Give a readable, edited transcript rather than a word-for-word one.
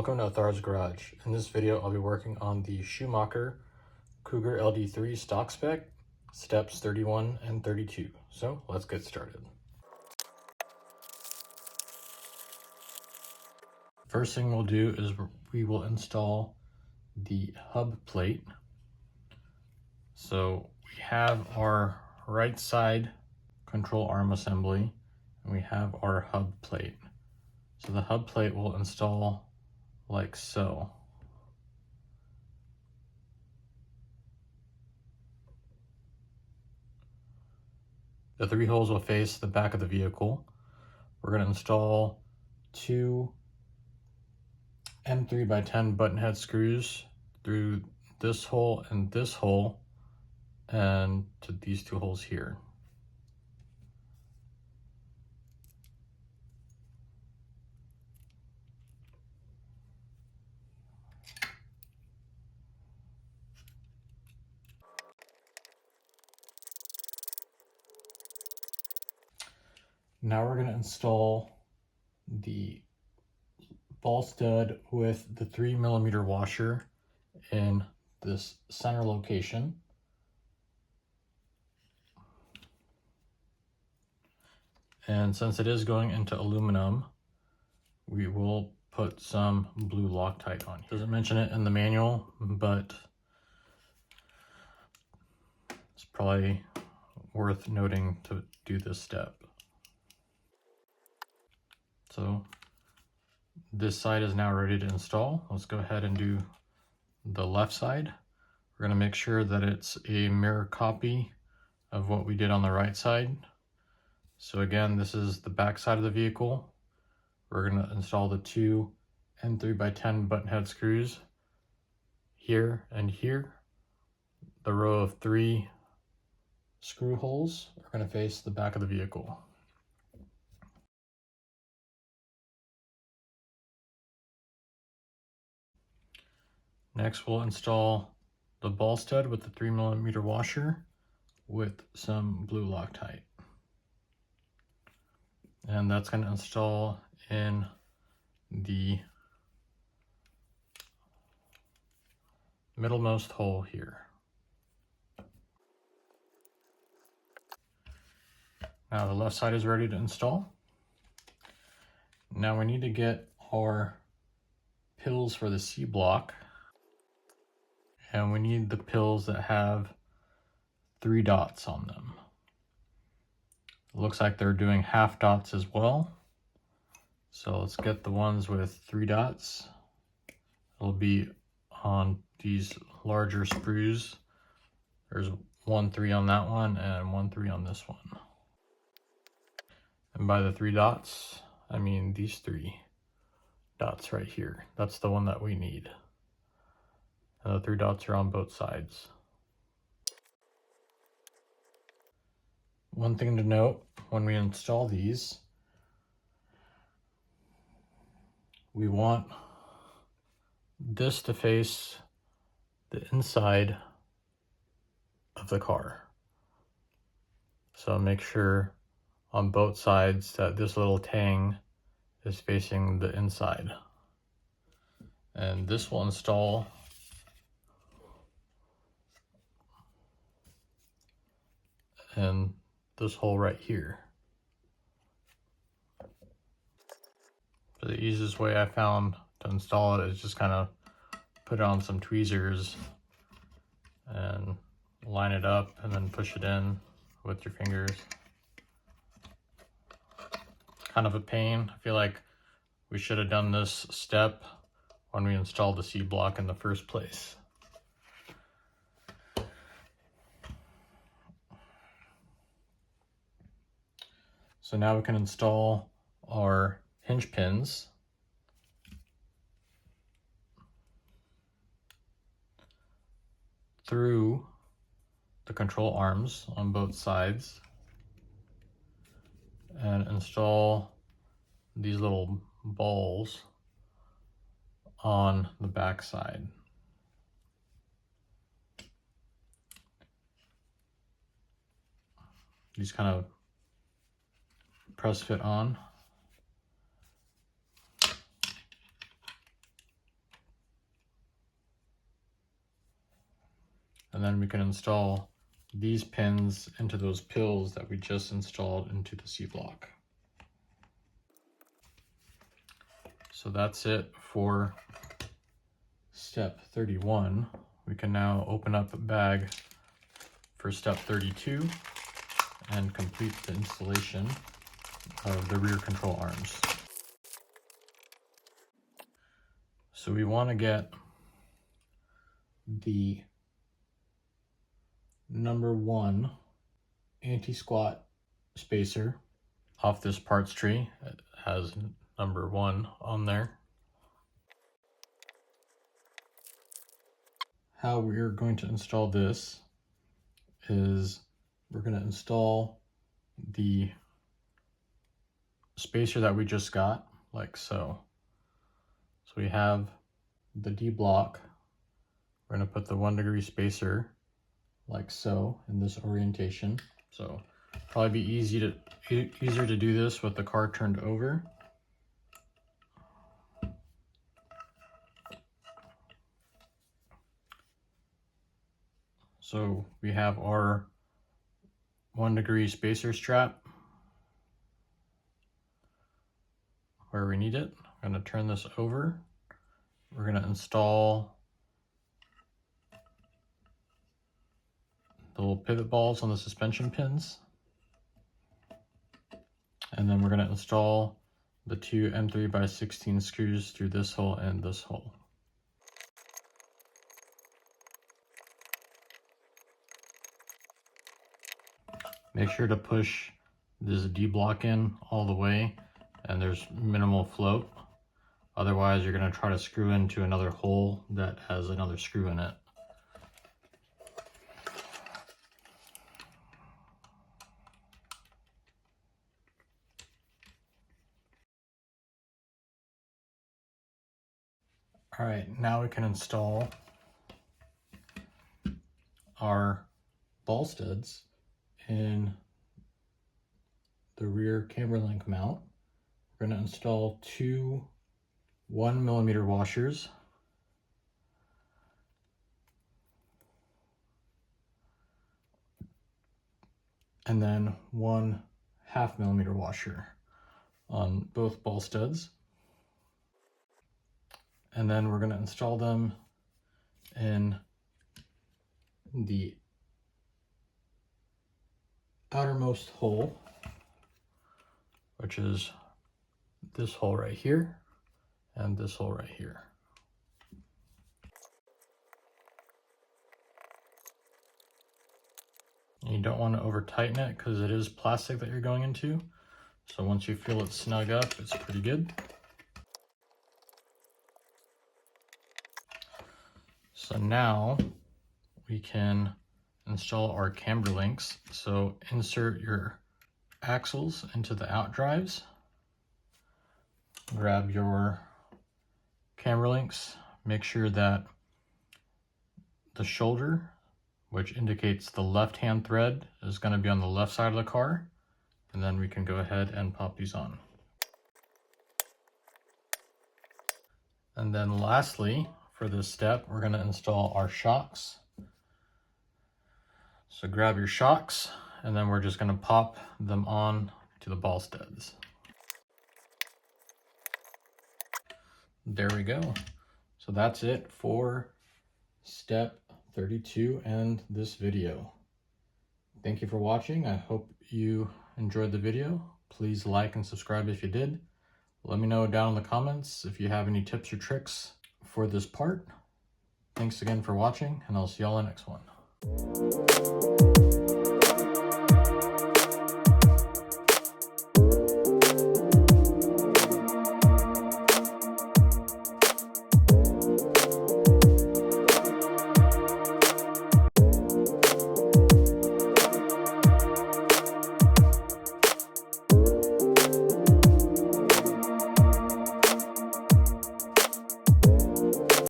Welcome to Thor's Garage. In this video, I'll be working on the Schumacher LD3 stock spec, steps 31 and 32. So let's get started. First thing we'll do is we will install the hub plate. So we have our right side control arm assembly and we have our hub plate. So the hub plate will install like so. The three holes will face the back of the vehicle. We're going to install two M3x10 button head screws through this hole and to these two holes here. Now we're going to install the ball stud with the 3mm washer in this center location. And since it is going into aluminum, we will put some blue Loctite on here. Doesn't mention it in the manual, but it's probably worth noting to do this step. So this side is now ready to install. Let's go ahead and do the left side. We're going to make sure that it's a mirror copy of what we did on the right side. So again, this is the back side of the vehicle. We're going to install the two M3x10 button head screws here and here. The row of 3 screw holes are going to face the back of the vehicle. Next, we'll install the ball stud with the 3mm washer with some blue Loctite. And that's going to install in the middlemost hole here. Now the left side is ready to install. Now we need to get our pills for the C block. And we need the pills that have 3 dots on them. It looks like they're doing half dots as well. So let's get the ones with 3 dots. It'll be on these larger sprues. There's 1 3 on that one and 1 3 on this one. And by the 3 dots, I mean these 3 dots right here. That's the one that we need. And the 3 dots are on both sides. One thing to note when we install these, we want this to face the inside of the car. So make sure on both sides that this little tang is facing the inside. And this will install in this hole right here. So the easiest way I found to install it is just kind of put it on some tweezers and line it up and then push it in with your fingers. Kind of a pain. I feel like we should have done this step when we installed the C block in the first place. So now we can install our hinge pins. Through the control arms on both sides and install these little balls on the back side. These kind of press fit on. we can install these pins into those pills that we just installed into the C-block. So that's it for step 31. We can now open up a bag for step 32 and complete the installation of the rear control arms. So we want to get the number 1 anti-squat spacer off this parts tree. It has number 1 on there. How we're going to install this is we're going to install the spacer that we just got, like so. So we have the D block. We're going to put the 1 degree spacer like so in this orientation. So probably be easier to do this with the car turned over. So we have our 1 degree spacer strap where we need it. I'm going to turn this over. We're going to install the little pivot balls on the suspension pins. And then we're going to install the 2 M3x16 screws through this hole and this hole. Make sure to push this D block in all the way and there's minimal float. Otherwise, you're going to try to screw into another hole that has another screw in it. All right, now we can install our ball studs in the rear camber link mount. We're going to install 2 1mm washers. And then 1 0.5mm washer on both ball studs. And then we're going to install them in the outermost hole, which is this hole right here and this hole right here. And you don't want to over tighten it because it is plastic that you're going into. So once you feel it snug up, it's pretty good. So now we can install our camber links. So insert your axles into the out drives. Grab your camber links. Make sure that the shoulder, which indicates the left-hand thread, is going to be on the left side of the car. And then we can go ahead and pop these on. And then lastly, for this step, we're going to install our shocks. So grab your shocks, and then we're just going to pop them on to the ball studs. There we go. So that's it for step 32 and this video. Thank you for watching. I hope you enjoyed the video. Please like and subscribe if you did. Let me know down in the comments if you have any tips or tricks for this part. Thanks again for watching, and I'll see y'all in the next one.